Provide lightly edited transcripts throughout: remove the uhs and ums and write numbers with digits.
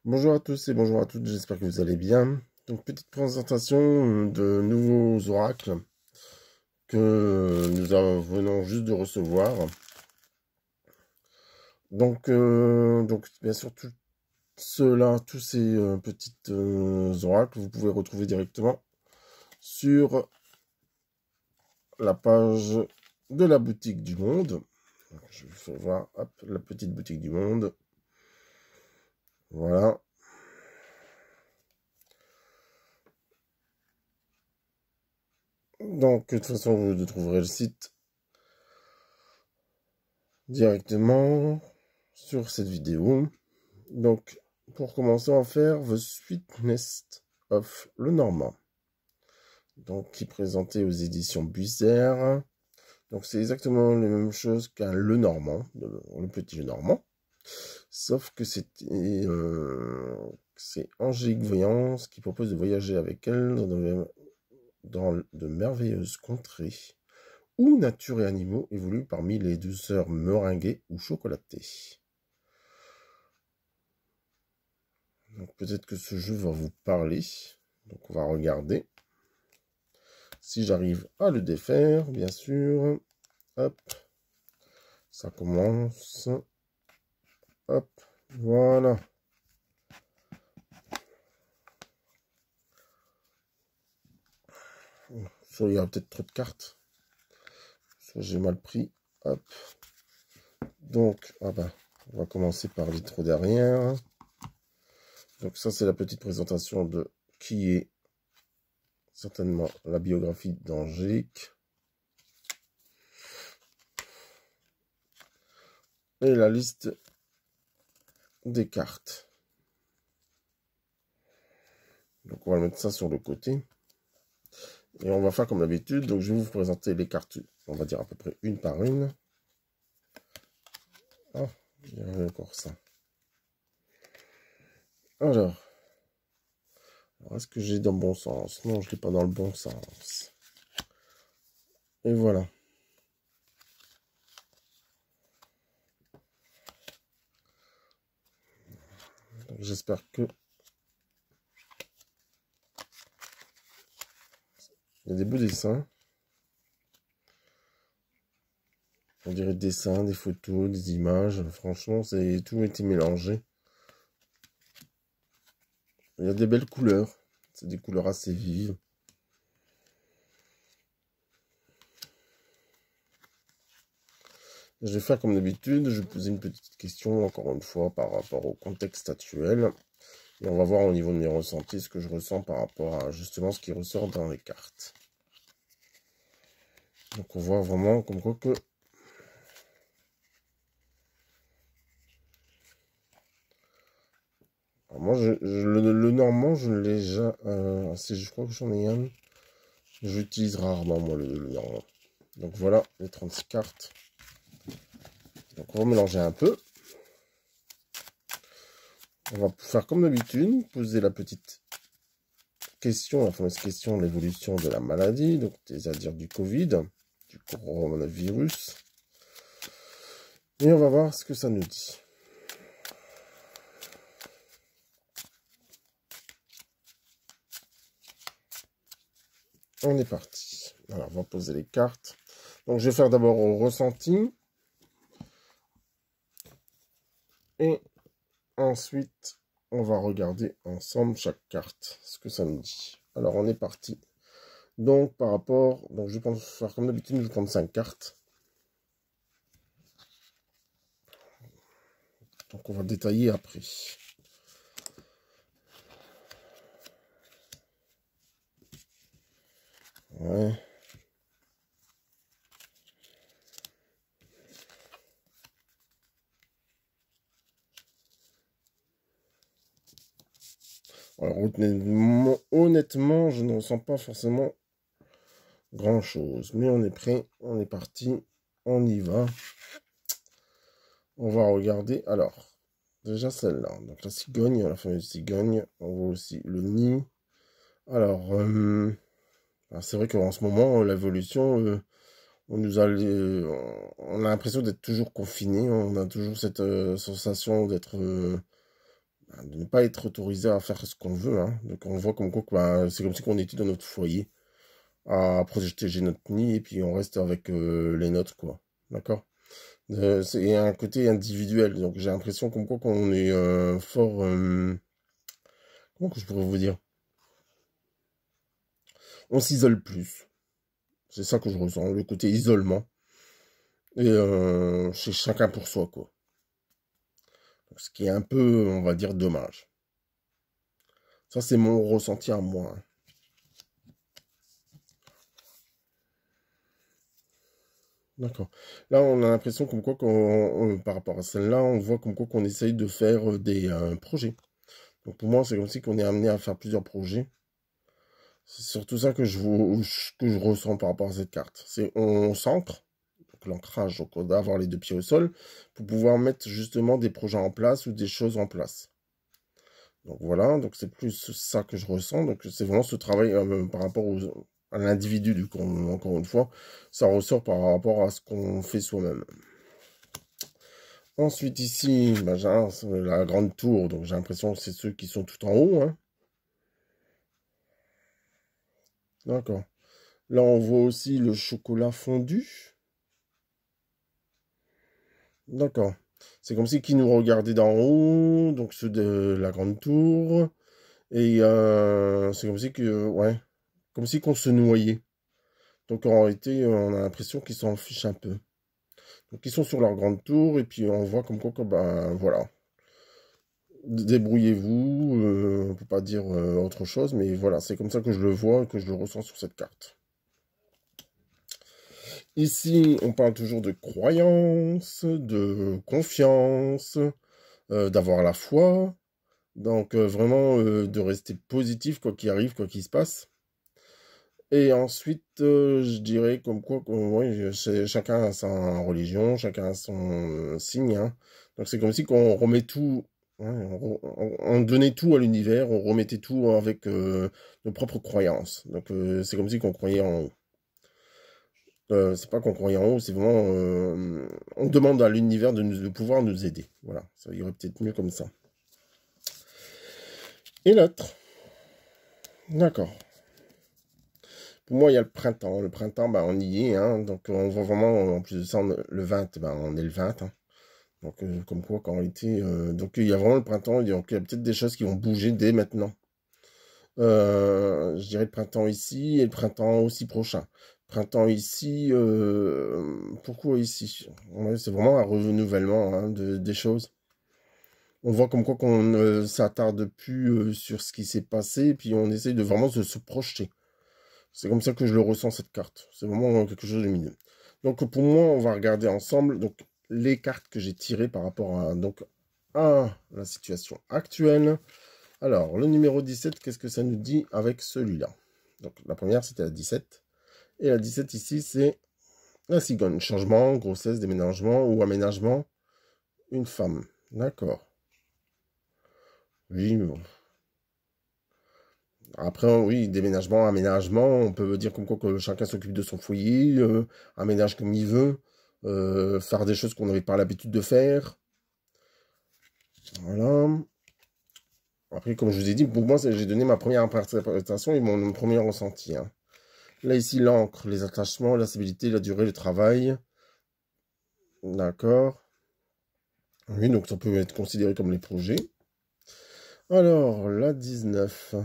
Bonjour à tous et bonjour à toutes, j'espère que vous allez bien. Donc, petite présentation de nouveaux oracles que venons juste de recevoir. Donc bien sûr, tout cela, tous ces petits oracles, vous pouvez retrouver directement sur la page de la boutique du monde. Donc, je vous fais voir, hop, la petite boutique du monde. Voilà. Donc, de toute façon, vous trouverez le site directement sur cette vidéo. Donc, pour commencer, on va faire The Sweetness of Lenormand. Donc, qui est présenté aux éditions Buissert. Donc, c'est exactement la même chose qu'un Lenormand, le petit Lenormand. Sauf que c'est Angélique Voyance qui propose de voyager avec elle dans de merveilleuses contrées où nature et animaux évoluent parmi les douceurs meringuées ou chocolatées. Donc peut-être que ce jeu va vous parler. Donc on va regarder. Si j'arrive à le défaire, bien sûr. Hop. Ça commence. Hop. Voilà. Soit il y a peut-être trop de cartes. Soit j'ai mal pris. Hop. Donc, ah bah, on va commencer par l'intro derrière. Donc ça, c'est la petite présentation de qui est certainement la biographie d'Angélique. Et la liste des cartes. Donc on va mettre ça sur le côté. Et on va faire comme d'habitude. Donc je vais vous présenter les cartes. On va dire à peu près une par une. Ah, il y avait encore ça. Alors est-ce que j'ai dans le bon sens? Non, je ne l'ai pas dans le bon sens. Et voilà. J'espère que il y a des beaux dessins. On dirait des dessins, des photos, des images. Franchement, c'est tout été mélangé. Il y a des belles couleurs. C'est des couleurs assez vives. Je vais faire comme d'habitude. Je vais poser une petite question, encore une fois, par rapport au contexte actuel. Et on va voir au niveau de mes ressentis ce que je ressens par rapport à justement ce qui ressort dans les cartes. Donc on voit vraiment comme quoi que alors moi le normand je ne l'ai jamais je crois que j'en ai un. J'utilise rarement moi le normand. Donc voilà les 36 cartes. Donc on va mélanger un peu. On va faire comme d'habitude, poser la petite question, la fameuse question de l'évolution de la maladie, donc c'est-à-dire du Covid, du coronavirus. Et on va voir ce que ça nous dit. On est parti. Alors, on va poser les cartes. Donc, je vais faire d'abord au ressenti. Et ensuite, on va regarder ensemble chaque carte, ce que ça nous dit. Alors, on est parti. Donc, par rapport... Donc, je vais faire comme d'habitude, je vais prendre 5 cartes. Donc, on va détailler après. Ouais. Alors, honnêtement, je ne ressens pas forcément grand-chose. Mais on est prêt, on est parti, on y va. On va regarder. Alors, déjà celle-là. Donc, la cigogne, la fameuse cigogne. On voit aussi le nid. Alors, c'est vrai qu'en ce moment, l'évolution, on a l'impression d'être toujours confiné. On a toujours cette sensation d'être de ne pas être autorisé à faire ce qu'on veut. Hein. Donc on voit comme quoi c'est comme si on était dans notre foyer à protéger notre nid et puis on reste avec les nôtres, quoi. D'accord? C'est un côté individuel. Donc j'ai l'impression comme quoi qu'on est fort... comment que je pourrais vous dire? On s'isole plus. C'est ça que je ressens, le côté isolement. Et c'est chacun pour soi, quoi. Donc, ce qui est un peu, on va dire, dommage. Ça, c'est mon ressenti à moi. Hein. D'accord. Là, on a l'impression comme quoi, par rapport à celle-là, on voit comme quoi qu'on essaye de faire des projets. Donc pour moi, c'est comme si qu'on est amené à faire plusieurs projets. C'est surtout ça que je ressens par rapport à cette carte. C'est on s'ancre, donc l'ancrage, donc on doit avoir les deux pieds au sol, pour pouvoir mettre justement des projets en place ou des choses en place. Donc voilà, donc c'est plus ça que je ressens. Donc c'est vraiment ce travail par rapport à l'individu, du coup, encore une fois, ça ressort par rapport à ce qu'on fait soi-même. Ensuite ici, ben, j'ai la grande tour, donc j'ai l'impression que c'est ceux qui sont tout en haut. Hein. D'accord. Là, on voit aussi le chocolat fondu. D'accord. C'est comme si qui nous regardait d'en haut, donc ceux de la grande tour. Et c'est comme si que, ouais, comme si qu'on se noyait. Donc en réalité, on a l'impression qu'ils s'en fichent un peu. Donc ils sont sur leur grande tour et puis on voit comme quoi, ben voilà. Débrouillez-vous, on peut pas dire autre chose, mais voilà, c'est comme ça que je le vois et que je le ressens sur cette carte. Ici, on parle toujours de croyance, de confiance, d'avoir la foi. Donc vraiment de rester positif quoi qu'il arrive, quoi qu'il se passe. Et ensuite, je dirais comme quoi, ouais, chacun a sa religion, chacun a son signe. Hein. Donc c'est comme si qu'on remet tout, ouais, on donnait tout à l'univers, on remettait tout avec nos propres croyances. Donc c'est comme si qu'on croyait en haut. C'est pas qu'on croyait en haut, c'est vraiment, on demande à l'univers de pouvoir nous aider. Voilà, ça irait peut-être mieux comme ça. Et l'autre, d'accord. Pour moi, il y a le printemps. Le printemps, ben, on y est. Hein, donc, on voit vraiment, en plus de ça, le 20, ben, on est le 20. Hein, donc, comme quoi, quand on était... donc, il y a vraiment le printemps. Donc, il y a peut-être des choses qui vont bouger dès maintenant. Je dirais le printemps ici et le printemps aussi prochain. Printemps ici, pourquoi ici? Ouais, c'est vraiment un renouvellement hein, des choses. On voit comme quoi qu'on ne s'attarde plus sur ce qui s'est passé, puis on essaye de vraiment se projeter. C'est comme ça que je le ressens, cette carte. C'est vraiment quelque chose de lumineux. Donc, pour moi, on va regarder ensemble donc, les cartes que j'ai tirées par rapport à la situation actuelle. Alors, le numéro 17, qu'est-ce que ça nous dit avec celui-là? Donc, la première, c'était la 17. Et la 17 ici, c'est la cigogne. Changement, grossesse, déménagement ou aménagement. Une femme. D'accord. Oui, bon. Après, oui, déménagement, aménagement, on peut dire comme quoi que chacun s'occupe de son foyer, aménage comme il veut, faire des choses qu'on n'avait pas l'habitude de faire. Voilà. Après, comme je vous ai dit, pour moi, j'ai donné ma première interprétation et mon premier ressenti. Hein. Là, ici, l'encre, les attachements, la stabilité, la durée, le travail. D'accord. Oui, donc ça peut être considéré comme les projets. Alors, la 19,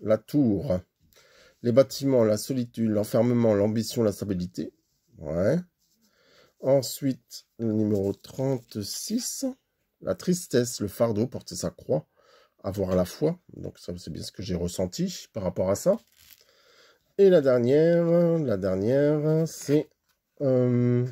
la tour. Les bâtiments, la solitude, l'enfermement, l'ambition, la stabilité. Ouais. Ensuite, le numéro 36. La tristesse, le fardeau, porter sa croix, avoir la foi. Donc ça, c'est bien ce que j'ai ressenti par rapport à ça. Et la dernière, c'est le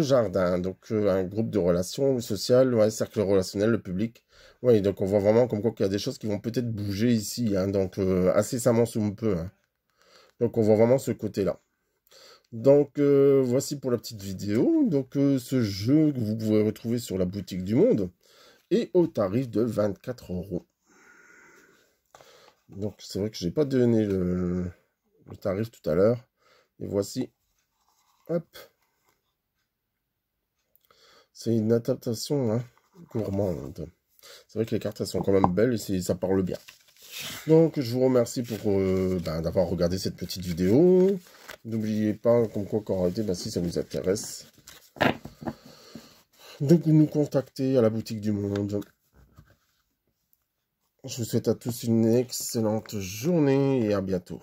jardin. Donc un groupe de relations sociales, ouais, cercle relationnel, le public. Oui, donc on voit vraiment comme quoi qu'il y a des choses qui vont peut-être bouger ici. Hein, donc incessamment sous peu. Hein. Donc on voit vraiment ce côté-là. Donc voici pour la petite vidéo. Donc ce jeu que vous pouvez retrouver sur la boutique du Monde et au tarif de 24 €. Donc c'est vrai que je n'ai pas donné le tarif tout à l'heure. Et voici, hop. C'est une adaptation, hein. gourmande. C'est vrai que les cartes, elles sont quand même belles et ça parle bien. Donc, je vous remercie pour d'avoir regardé cette petite vidéo. N'oubliez pas, comme quoi, qu'en réalité, si ça vous intéresse, de nous contacter à la boutique du monde. Je vous souhaite à tous une excellente journée et à bientôt.